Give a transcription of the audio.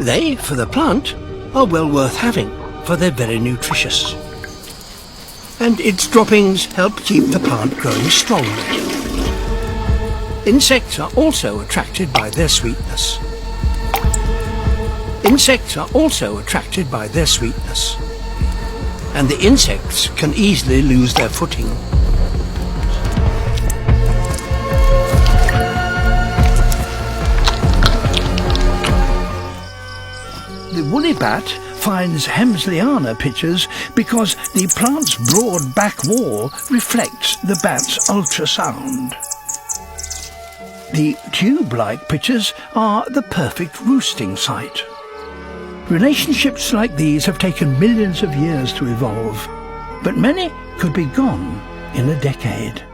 They, for the plant, are well worth having, for they're very nutritious. And its droppings help keep the plant growing strong. Insects are also attracted by their sweetness. Insects are also attracted by their sweetness. And the insects can easily lose their footing. The woolly bat finds Hemsliana pitchers because the plant's broad back wall reflects the bat's ultrasound. The tube-like pitchers are the perfect roosting site. Relationships like these have taken millions of years to evolve, but many could be gone in a decade.